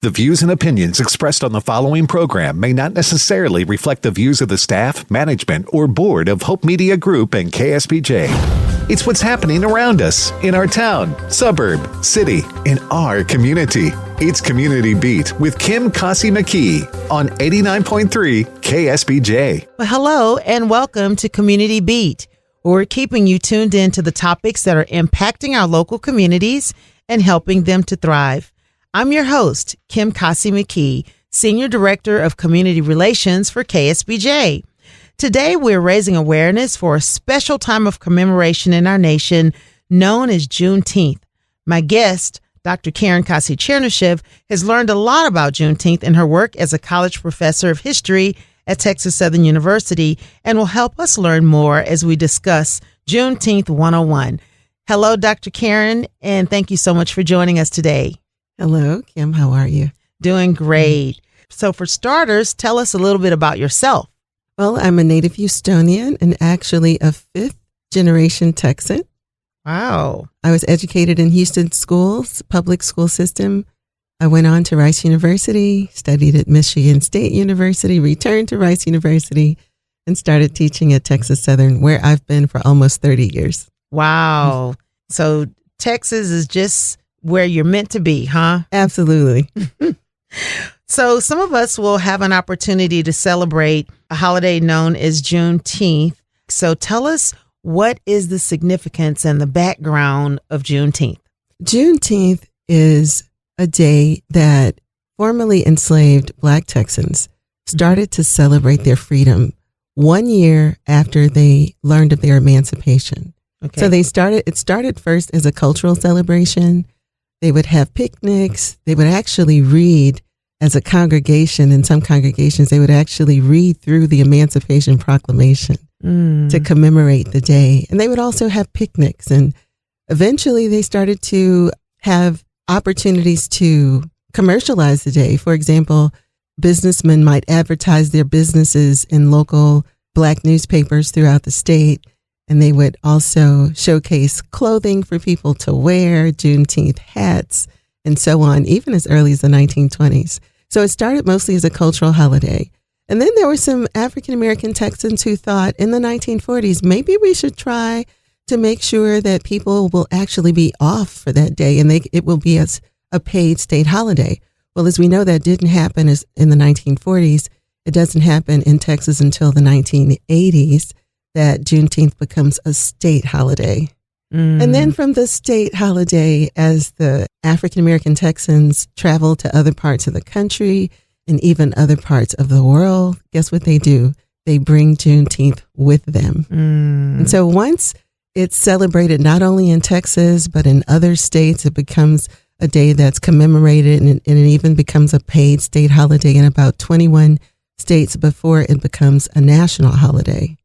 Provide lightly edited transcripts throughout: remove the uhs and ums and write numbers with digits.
The views and opinions expressed on the following program may not necessarily reflect the views of the staff, management, or board of Hope Media Group and KSBJ. It's what's happening around us, in our town, suburb, city, in our community. It's Community Beat with Kossie McKee on 89.3 KSBJ. Well, hello and welcome to Community Beat. We're keeping you tuned in to the topics that are impacting our local communities and helping them to thrive. I'm your host, Kossie McKee, Senior Director of Community Relations for KSBJ. Today, we're raising awareness for a special time of commemoration in our nation known as Juneteenth. My guest, Dr. Kossie Chernyshev, has learned a lot about Juneteenth in her work as a college professor of history at Texas Southern University and will help us learn more as we discuss Juneteenth 101. Hello, Dr. Karen, and thank you so much for joining us today. Hello, Kim. How are you? Doing great. So for starters, tell us a little bit about yourself. Well, I'm a native Houstonian and actually a fifth-generation Texan. Wow. I was educated in Houston schools, public school system. I went on to Rice University, studied at Michigan State University, returned to Rice University, and started teaching at Texas Southern, where I've been for almost 30 years. Wow. So Texas is just where you're meant to be, huh? Absolutely. So some of us will have an opportunity to celebrate a holiday known as Juneteenth. So tell us, what is the significance and the background of Juneteenth? Juneteenth is a day that formerly enslaved Black Texans started to celebrate their freedom 1 year after they learned of their emancipation. Okay. So it started first as a cultural celebration. They would have picnics. They would actually read as a congregation. In some congregations, they would actually read through the Emancipation Proclamation to commemorate the day. And they would also have picnics. And eventually they started to have opportunities to commercialize the day. For example, businessmen might advertise their businesses in local Black newspapers throughout the state. And they would also showcase clothing for people to wear, Juneteenth hats, and so on, even as early as the 1920s. So it started mostly as a cultural holiday. And then there were some African-American Texans who thought in the 1940s, maybe we should try to make sure that people will actually be off for that day and it will be as a paid state holiday. Well, as we know, that didn't happen in the 1940s. It doesn't happen in Texas until the 1980s. That Juneteenth becomes a state holiday. And then from the state holiday, as the African-American Texans travel to other parts of the country and even other parts of the world, guess what they do? They bring Juneteenth with them. And so once it's celebrated not only in Texas, but in other states, it becomes a day that's commemorated and it even becomes a paid state holiday in about 21 states before it becomes a national holiday.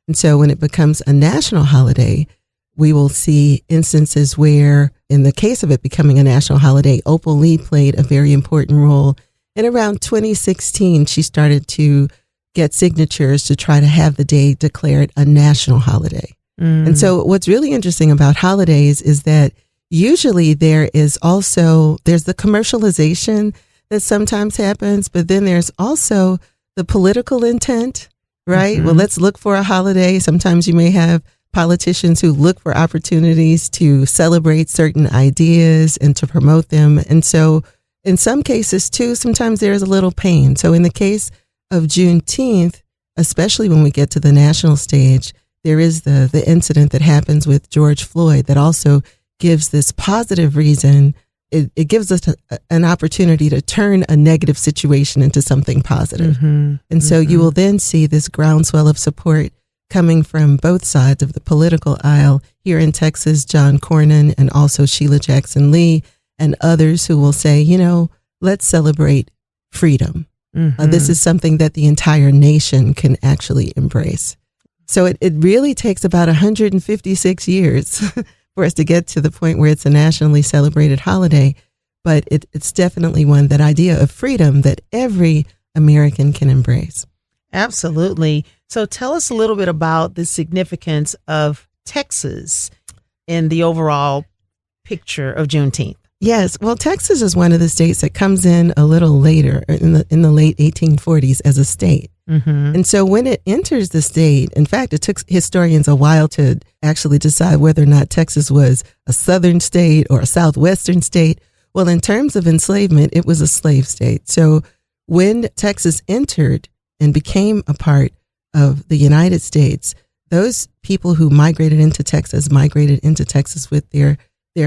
And so when it becomes a national holiday, we will see instances where, in the case of it becoming a national holiday, Opal Lee played a very important role. And around 2016, she started to get signatures to try to have the day declared a national holiday. And so what's really interesting about holidays is that usually there's the commercialization that sometimes happens, but then there's also the political intent. Right? Well, let's look for a holiday. Sometimes you may have politicians who look for opportunities to celebrate certain ideas and to promote them. And so in some cases, too, sometimes there's a little pain. So in the case of Juneteenth, especially when we get to the national stage, there is the incident that happens with George Floyd that also gives this positive reason. It gives us an opportunity to turn a negative situation into something positive. And so you will then see this groundswell of support coming from both sides of the political aisle. Here in Texas, John Cornyn and also Sheila Jackson Lee and others who will say, let's celebrate freedom. This is something that the entire nation can actually embrace. So it really takes about 156 years for us to get to the point where it's a nationally celebrated holiday. But it's definitely that idea of freedom that every American can embrace. Absolutely. So tell us a little bit about the significance of Texas in the overall picture of Juneteenth. Yes. Well, Texas is one of the states that comes in a little later in the late 1840s as a state. Mm-hmm. And so when it enters the state, in fact, it took historians a while to actually decide whether or not Texas was a southern state or a southwestern state. Well, in terms of enslavement, it was a slave state. So when Texas entered and became a part of the United States, those people who migrated into Texas with their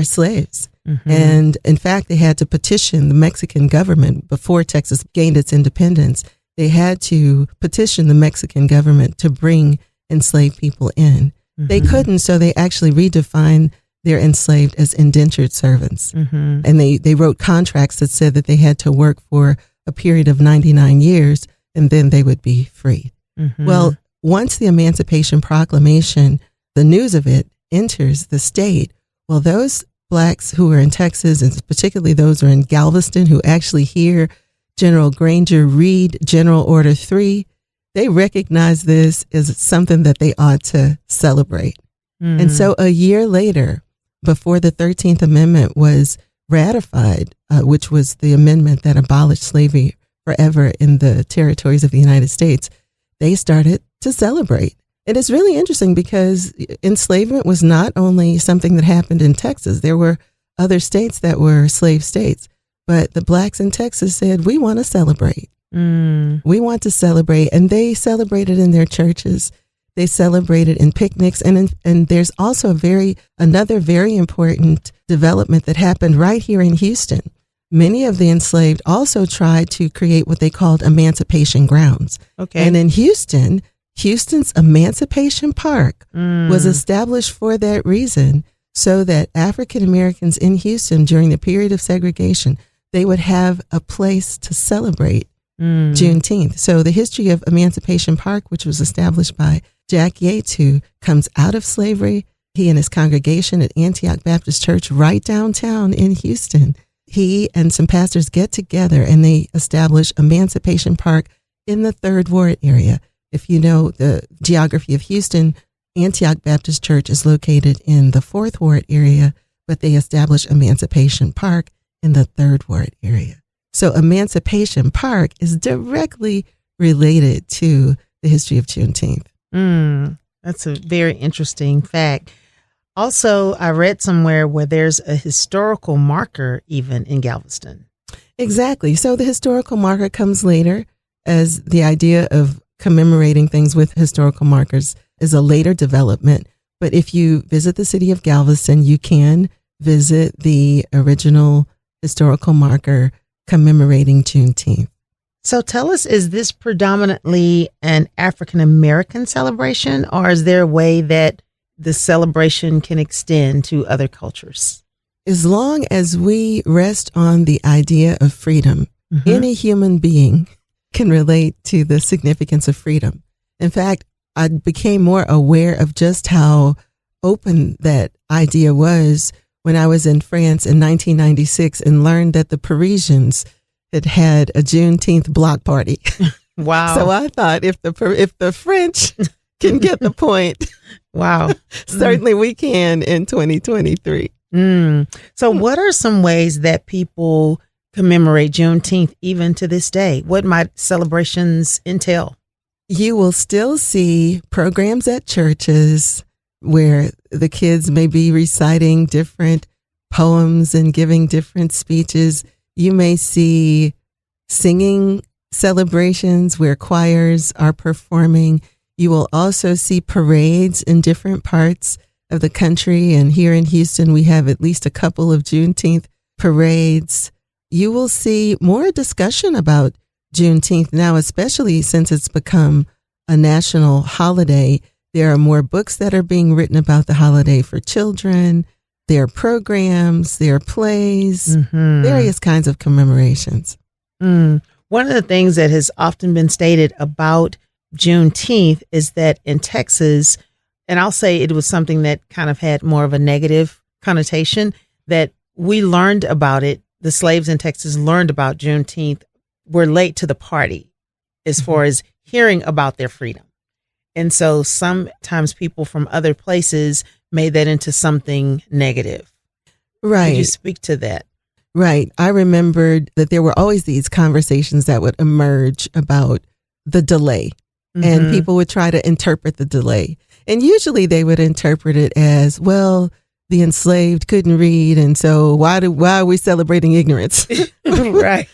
slaves. Mm-hmm. And in fact, they had to petition the Mexican government before Texas gained its independence. They had to petition the Mexican government to bring enslaved people in. Mm-hmm. They couldn't, so they actually redefined their enslaved as indentured servants. Mm-hmm. And they wrote contracts that said that they had to work for a period of 99 years and then they would be free. Mm-hmm. Well, once the Emancipation Proclamation, the news of it enters the state, well, those blacks who are in Texas, and particularly those who are in Galveston, who actually hear General Granger read General Order 3, they recognize this as something that they ought to celebrate. Mm. And so a year later, before the 13th Amendment was ratified, which was the amendment that abolished slavery forever in the territories of the United States, they started to celebrate. And it's really interesting because enslavement was not only something that happened in Texas. There were other states that were slave states. But the blacks in Texas said, we want to celebrate. Mm. We want to celebrate. And they celebrated in their churches. They celebrated in picnics. And there's also another very important development that happened right here in Houston. Many of the enslaved also tried to create what they called emancipation grounds. Okay. And in Houston's Emancipation Park was established for that reason, so that African Americans in Houston during the period of segregation, they would have a place to celebrate Juneteenth. So the history of Emancipation Park, which was established by Jack Yates, who comes out of slavery, he and his congregation at Antioch Baptist Church right downtown in Houston, he and some pastors get together and they establish Emancipation Park in the 3rd Ward area. If you know the geography of Houston, Antioch Baptist Church is located in the 4th Ward area, but they established Emancipation Park in the 3rd Ward area. So Emancipation Park is directly related to the history of Juneteenth. That's a very interesting fact. Also, I read somewhere where there's a historical marker even in Galveston. Exactly. So the historical marker comes later, as the idea of commemorating things with historical markers is a later development. But if you visit the city of Galveston, you can visit the original historical marker commemorating Juneteenth. So tell us, is this predominantly an African American celebration, or is there a way that the celebration can extend to other cultures? As long as we rest on the idea of freedom, any human being can relate to the significance of freedom. In fact, I became more aware of just how open that idea was when I was in France in 1996 and learned that the Parisians had a Juneteenth block party. Wow. So I thought if the French can get the point, wow, certainly we can in 2023. So what are some ways that people commemorate Juneteenth even to this day? What might celebrations entail? You will still see programs at churches where the kids may be reciting different poems and giving different speeches. You may see singing celebrations where choirs are performing. You will also see parades in different parts of the country. And here in Houston, we have at least a couple of Juneteenth parades. You will see more discussion about Juneteenth now, especially since it's become a national holiday. There are more books that are being written about the holiday for children. There are programs, there are plays, various kinds of commemorations. One of the things that has often been stated about Juneteenth is that in Texas, and I'll say it was something that kind of had more of a negative connotation, that we learned about it. The slaves in Texas learned about Juneteenth, were late to the party as far as hearing about their freedom. And so sometimes people from other places made that into something negative. Right. Could you speak to that? Right. I remembered that there were always these conversations that would emerge about the delay, and people would try to interpret the delay. And usually they would interpret it as, well, the enslaved couldn't read, and so why are we celebrating ignorance? Right.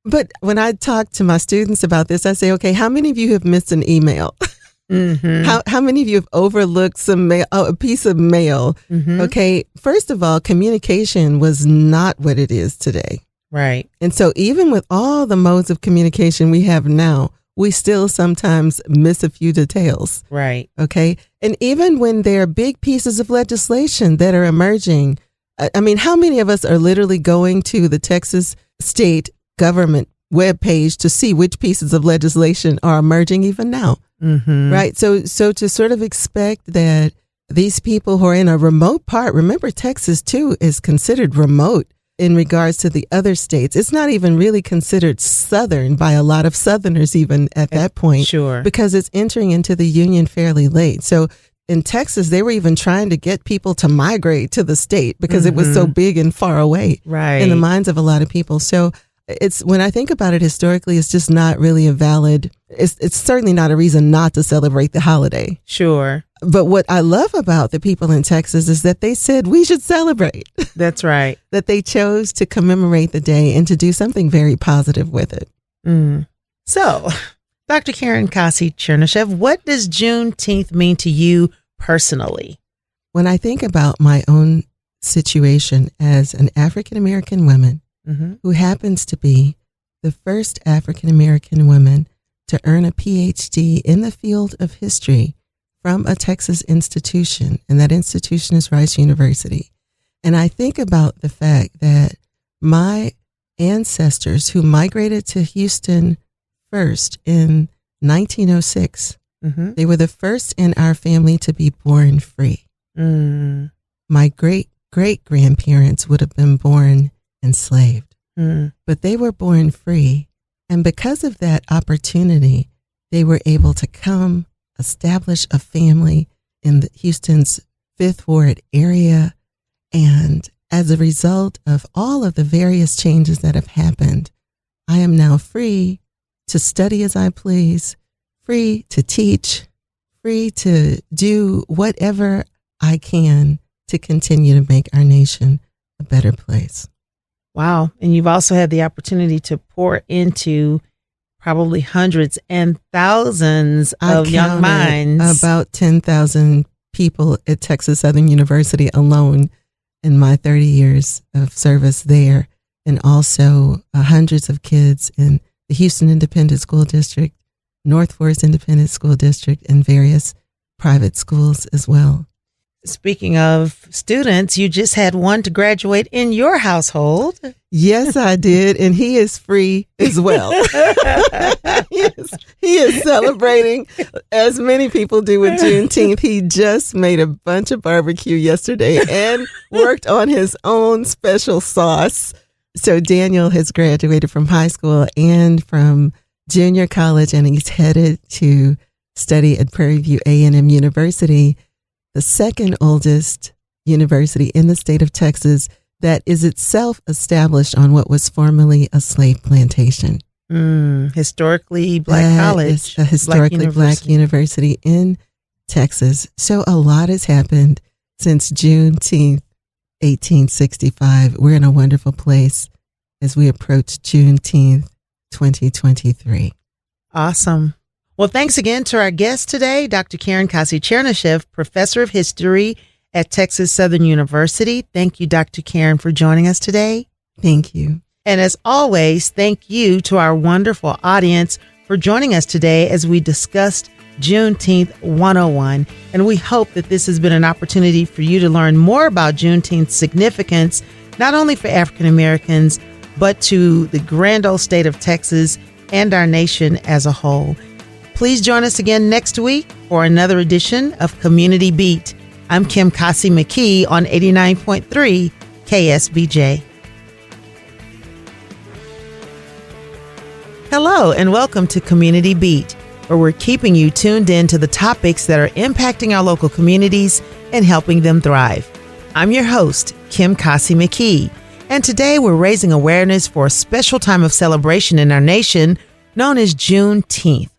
But when I talk to my students about this, I say, okay, how many of you have missed an email? How many of you have overlooked a piece of mail? Okay, first of all, communication was not what it is today. Right. And so even with all the modes of communication we have now, we still sometimes miss a few details. Right. Okay. And even when there are big pieces of legislation that are emerging, I mean, how many of us are literally going to the Texas state government webpage to see which pieces of legislation are emerging even now? Right. So to sort of expect that these people who are in a remote part, remember Texas too is considered remote in regards to the other states. It's not even really considered Southern by a lot of Southerners even at that point. Sure. Because it's entering into the Union fairly late. So in Texas, they were even trying to get people to migrate to the state because it was so big and far away in the minds of a lot of people. So it's, when I think about it historically, it's just not really a valid, it's certainly not a reason not to celebrate the holiday. Sure. But what I love about the people in Texas is that they said we should celebrate. That's right. That they chose to commemorate the day and to do something very positive with it. So, Dr. Karen Kossie Chernyshev, what does Juneteenth mean to you personally? When I think about my own situation as an African-American woman who happens to be the first African-American woman to earn a PhD in the field of history from a Texas institution, and that institution is Rice University. And I think about the fact that my ancestors who migrated to Houston first in 1906, they were the first in our family to be born free. My great-great-grandparents would have been born enslaved, but they were born free. And because of that opportunity, they were able to come establish a family in Houston's Fifth Ward area. And as a result of all of the various changes that have happened, I am now free to study as I please, free to teach, free to do whatever I can to continue to make our nation a better place. Wow. And you've also had the opportunity to pour into probably hundreds and thousands of young minds. About 10,000 people at Texas Southern University alone in my 30 years of service there. And also hundreds of kids in the Houston Independent School District, North Forest Independent School District, and various private schools as well. Speaking of students, you just had one to graduate in your household. Yes, I did. And he is free as well. He is celebrating, as many people do with Juneteenth. He just made a bunch of barbecue yesterday and worked on his own special sauce. So Daniel has graduated from high school and from junior college, and he's headed to study at Prairie View A&M University, the second oldest university in the state of Texas that is itself established on what was formerly a slave plantation. Historically Black college. It's a historically Black university in Texas. So a lot has happened since Juneteenth, 1865. We're in a wonderful place as we approach Juneteenth, 2023. Awesome. Well, thanks again to our guest today, Dr. Karen Kossie Chernyshev, Professor of History at Texas Southern University. Thank you, Dr. Karen, for joining us today. Thank you. And as always, thank you to our wonderful audience for joining us today as we discussed Juneteenth 101. And we hope that this has been an opportunity for you to learn more about Juneteenth's significance, not only for African Americans, but to the grand old state of Texas and our nation as a whole. Please join us again next week for another edition of Community Beat. I'm Kim Kossie McKee on 89.3 KSBJ. Hello and welcome to Community Beat, where we're keeping you tuned in to the topics that are impacting our local communities and helping them thrive. I'm your host, Kim Kossie McKee, And today we're raising awareness for a special time of celebration in our nation known as Juneteenth,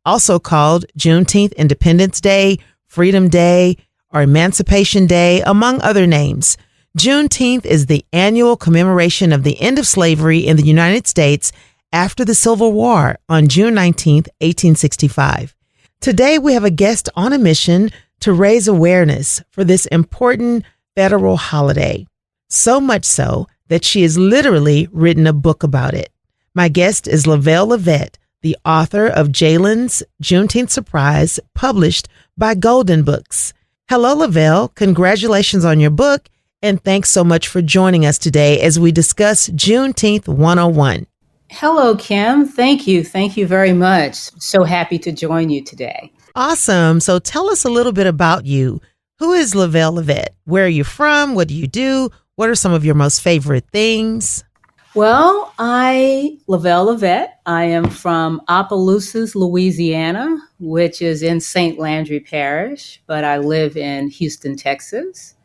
also called Juneteenth Independence Day, Freedom Day, or Emancipation Day, among other names. Juneteenth is the annual commemoration of the end of slavery in the United States after the Civil War on June 19th, 1865. Today, we have a guest on a mission to raise awareness for this important federal holiday. So much so that she has literally written a book about it. My guest is Lavette, the author of Jaylen's Juneteenth Surprise, published by Golden Books. Hello, Lavelle. Congratulations on your book, and thanks so much for joining us today as we discuss Juneteenth 101. Hello, Kim. Thank you. Thank you very much. So happy to join you today. Awesome. So tell us a little bit about you. Who is Lavette? Where are you from? What do you do? What are some of your most favorite things? Well, Lavette. I am from Opelousas, Louisiana, which is in St. Landry Parish, but I live in Houston, Texas,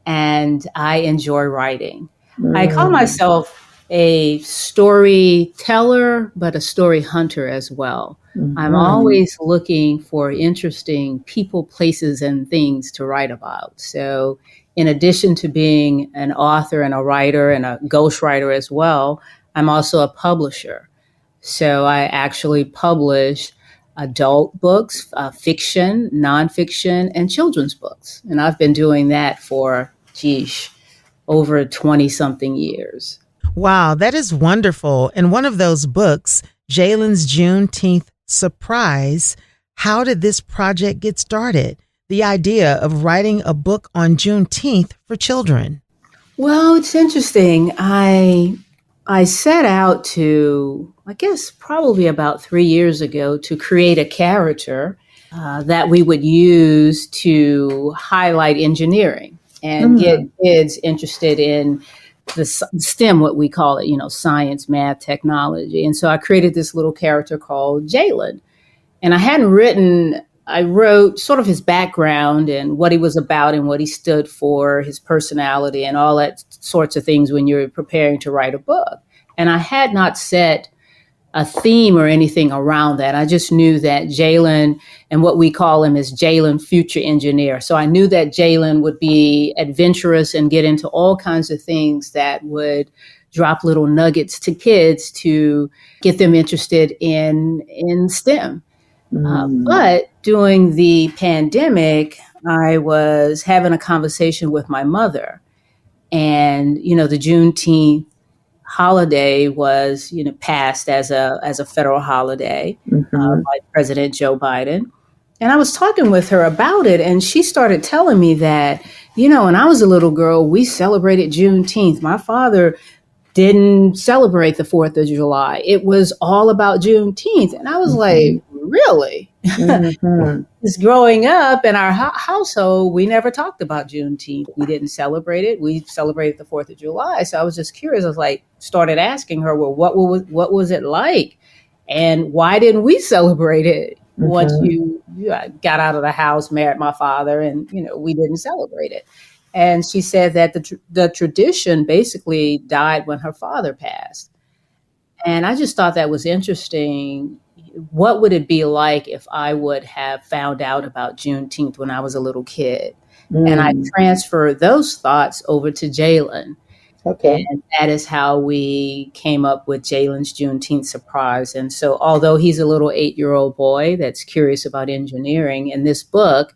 and I enjoy writing. I call myself a storyteller, but a story hunter as well. I'm always looking for interesting people, places, and things to write about. So in addition to being an author and a writer and a ghostwriter as well, I'm also a publisher. So I actually publish adult books, fiction, nonfiction, and children's books. And I've been doing that for, over 20-something years. Wow, that is wonderful. And one of those books, Jaylen's Juneteenth Surprise, how did this project get started? The idea of writing a book on Juneteenth for children. Well, it's interesting. I set out to, I guess, probably about 3 years ago to create a character that we would use to highlight engineering and get kids interested in the STEM, what we call it, science, math, technology. And so I created this little character called Jaylen. And I wrote sort of his background and what he was about and what he stood for, his personality and all that sorts of things when you're preparing to write a book. And I had not set a theme or anything around that. I just knew that Jaylen, and what we call him is Jaylen Future Engineer. So I knew that Jaylen would be adventurous and get into all kinds of things that would drop little nuggets to kids to get them interested in STEM. But during the pandemic, I was having a conversation with my mother, and, the Juneteenth holiday was, passed as a federal holiday by President Joe Biden. And I was talking with her about it, and she started telling me that, when I was a little girl, we celebrated Juneteenth. My father didn't celebrate the 4th of July. It was all about Juneteenth. And I was like, really? Just growing up in our household, we never talked about Juneteenth. We didn't celebrate it. We celebrated the 4th of July. So I was just curious. I was started asking her, well, what was it like? And why didn't we celebrate it once you got out of the house, married my father, and, we didn't celebrate it? And she said that the tradition basically died when her father passed. And I just thought that was interesting. What would it be like if I would have found out about Juneteenth when I was a little kid? And I transferred those thoughts over to Jaylen. Okay. And that is how we came up with Jaylen's Juneteenth Surprise. And so although he's a little 8-year-old boy that's curious about engineering, in this book,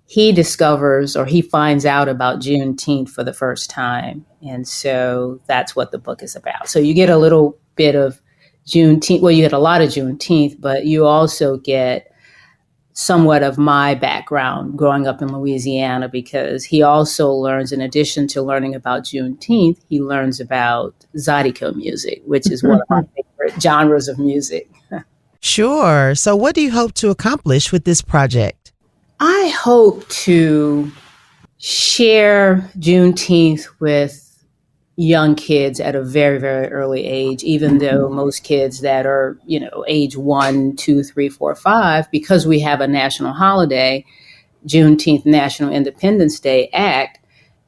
he discovers or he finds out about Juneteenth for the first time. And so that's what the book is about. So you get a little bit of Juneteenth. Well, you get a lot of Juneteenth, but you also get somewhat of my background growing up in Louisiana, because he also learns, in addition to learning about Juneteenth, he learns about Zydeco music, which is one of my favorite genres of music. Sure. So what do you hope to accomplish with this project? I hope to share Juneteenth with young kids at a very, very early age, even though most kids that are, age 1, 2, 3, 4, 5, because we have a national holiday, Juneteenth National Independence Day Act,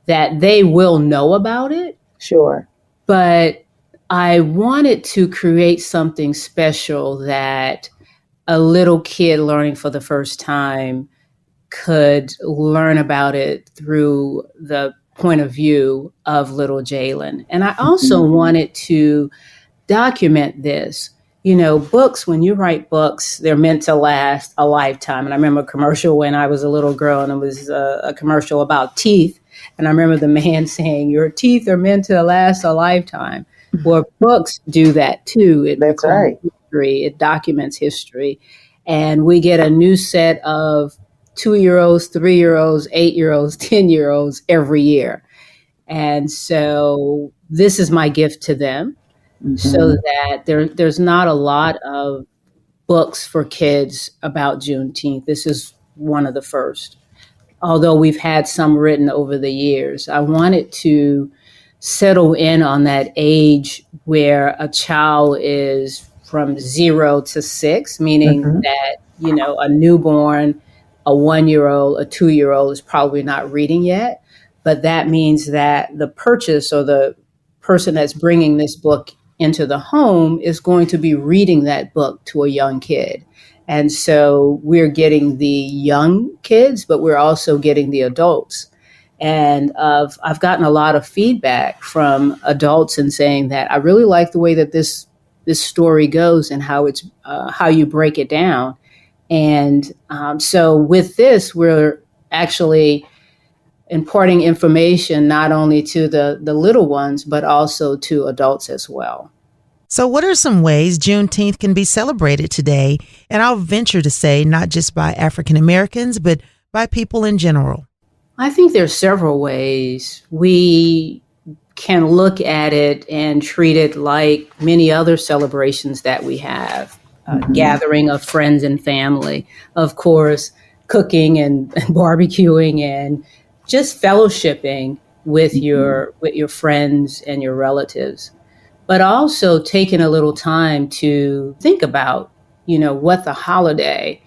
that they will know about it. Sure. But I wanted to create something special that a little kid learning for the first time could learn about it through the point of view of little Jaylen. And I also wanted to document this. You know, books, when you write books, they're meant to last a lifetime. And I remember a commercial when I was a little girl, and it was a commercial about teeth. And I remember the man saying, your teeth are meant to last a lifetime. Well, books do that too. That's right. History. It documents history. And we get a new set of 2-year-olds, 3-year-olds, 8-year-olds, 10-year-olds every year. And so this is my gift to them. So that there's not a lot of books for kids about Juneteenth. This is one of the first, although we've had some written over the years. I wanted to settle in on that age where a child is from 0 to 6, meaning that, you know, a newborn, a 1-year-old, a 2-year-old is probably not reading yet. But that means that the purchase or the person that's bringing this book into the home is going to be reading that book to a young kid. And so we're getting the young kids, but we're also getting the adults. And I've gotten a lot of feedback from adults and saying that I really like the way that this story goes and how it's how you break it down. And so with this, we're actually imparting information not only to the little ones, but also to adults as well. So what are some ways Juneteenth can be celebrated today? And I'll venture to say not just by African Americans, but by people in general. I think there's several ways. We can look at it and treat it like many other celebrations that we have. Gathering of friends and family, of course, cooking and barbecuing and just fellowshipping with your friends and your relatives, but also taking a little time to think about, you know, what the holiday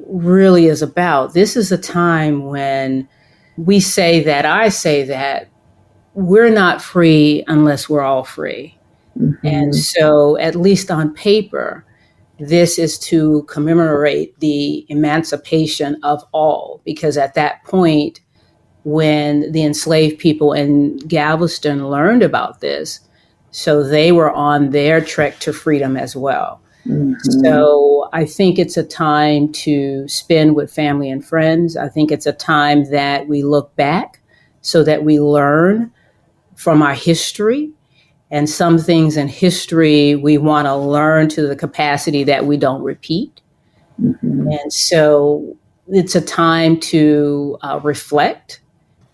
really is about. This is a time when I say that we're not free unless we're all free. And so at least on paper, this is to commemorate the emancipation of all, because at that point, when the enslaved people in Galveston learned about this, so they were on their trek to freedom as well. So I think it's a time to spend with family and friends. I think it's a time that we look back so that we learn from our history. And some things in history we want to learn to the capacity that we don't repeat. And so it's a time to reflect.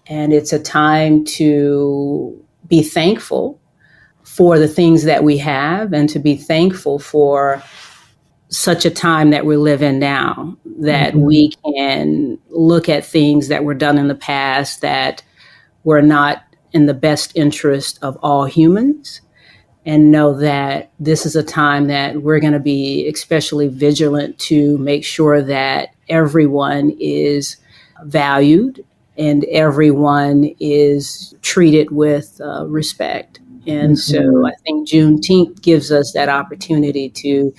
And it's a time to be thankful for the things that we have and to be thankful for such a time that we live in now, that we can look at things that were done in the past that were not in the best interest of all humans, and know that this is a time that we're going to be especially vigilant to make sure that everyone is valued and everyone is treated with respect. And so I think Juneteenth gives us that opportunity to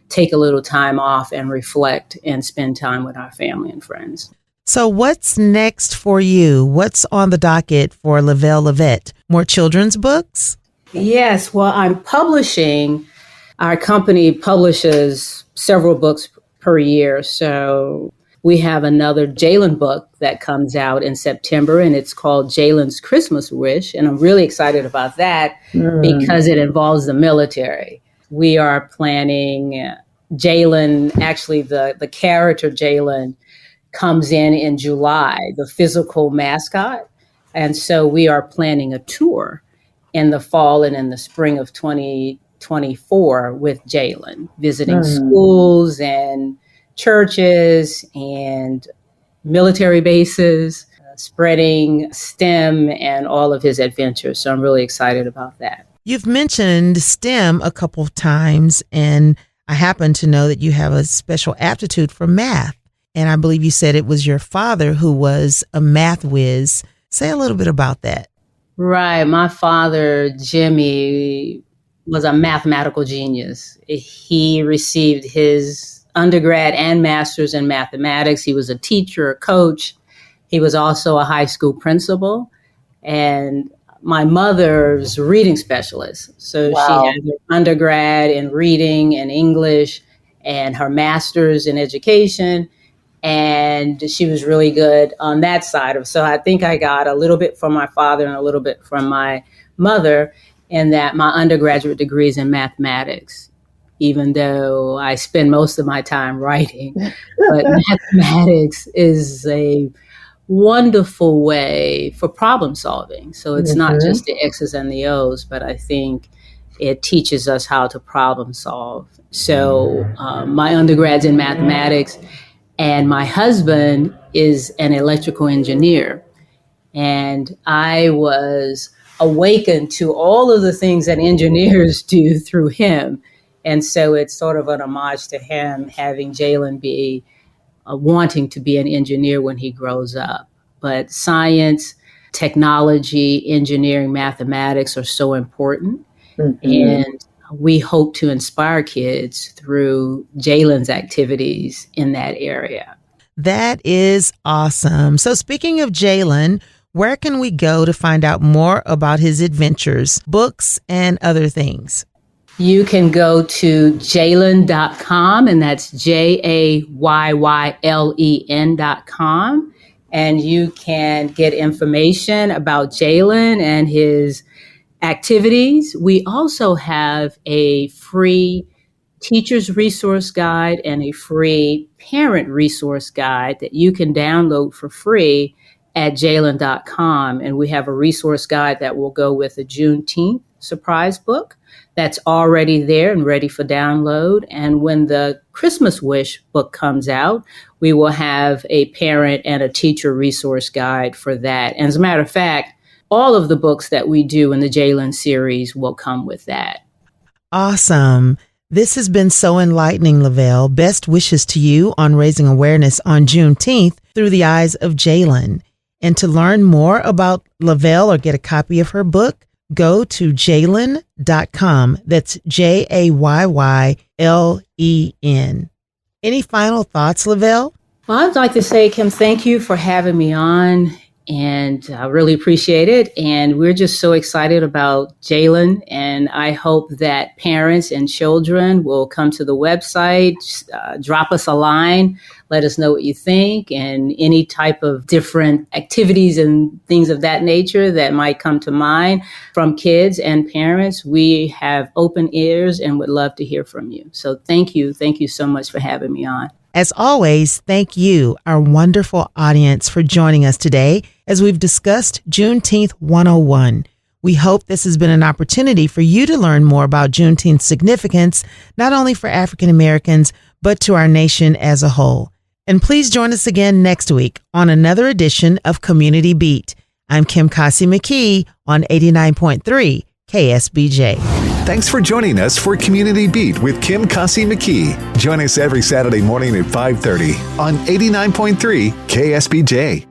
take a little time off and reflect and spend time with our family and friends. So what's next for you? What's on the docket for Lavette? More children's books? Yes, well, I'm publishing. Our company publishes several books per year. So we have another Jaylen book that comes out in September, and it's called Jaylen's Christmas Wish. And I'm really excited about that because it involves the military. We are planning Jaylen, actually the character Jaylen comes in July, the physical mascot. And so we are planning a tour in the fall and in the spring of 2024 with Jaylen, visiting schools and churches and military bases, spreading STEM and all of his adventures. So I'm really excited about that. You've mentioned STEM a couple of times, and I happen to know that you have a special aptitude for math. And I believe you said it was your father who was a math whiz. Say a little bit about that. Right. My father, Jimmy, was a mathematical genius. He received his undergrad and master's in mathematics. He was a teacher, a coach. He was also a high school principal. And my mother's reading specialist. So she Wow. had her undergrad in reading and English and her master's in education. And she was really good on that side of it. So I think I got a little bit from my father and a little bit from my mother, in that my undergraduate degree is in mathematics, even though I spend most of my time writing. But mathematics is a wonderful way for problem solving. So it's not just the X's and the O's, but I think it teaches us how to problem solve. So my undergrad's in mathematics, and my husband is an electrical engineer. And I was awakened to all of the things that engineers do through him. And so it's sort of an homage to him, having Jaylen be wanting to be an engineer when he grows up. But science, technology, engineering, mathematics are so important. And we hope to inspire kids through Jaylen's activities in that area. That is awesome. So speaking of Jaylen, where can we go to find out more about his adventures, books, and other things? You can go to Jaylen.com, and that's JAYYLEN.com. And you can get information about Jaylen and his activities. We also have a free teacher's resource guide and a free parent resource guide that you can download for free at Jaylen.com. And we have a resource guide that will go with a Juneteenth surprise book that's already there and ready for download. And when the Christmas Wish book comes out, we will have a parent and a teacher resource guide for that. And as a matter of fact, all of the books that we do in the Jaylen series will come with that. Awesome. This has been so enlightening, Lavelle. Best wishes to you on raising awareness on Juneteenth through the eyes of Jaylen. And to learn more about Lavelle or get a copy of her book, go to Jaylen.com. That's JAYYLEN. Any final thoughts, Lavelle? Well, I'd like to say, Kim, thank you for having me on. And I really appreciate it. And we're just so excited about Jaylen. And I hope that parents and children will come to the website, drop us a line, let us know what you think, and any type of different activities and things of that nature that might come to mind from kids and parents. We have open ears and would love to hear from you. So thank you. Thank you so much for having me on. As always, thank you, our wonderful audience, for joining us today as we've discussed Juneteenth 101. We hope this has been an opportunity for you to learn more about Juneteenth's significance, not only for African Americans, but to our nation as a whole. And please join us again next week on another edition of Community Beat. I'm Kim Kossie McKee on 89.3 KSBJ. Thanks for joining us for Community Beat with Kim Kossie McKee. Join us every Saturday morning at 5:30 on 89.3 KSBJ.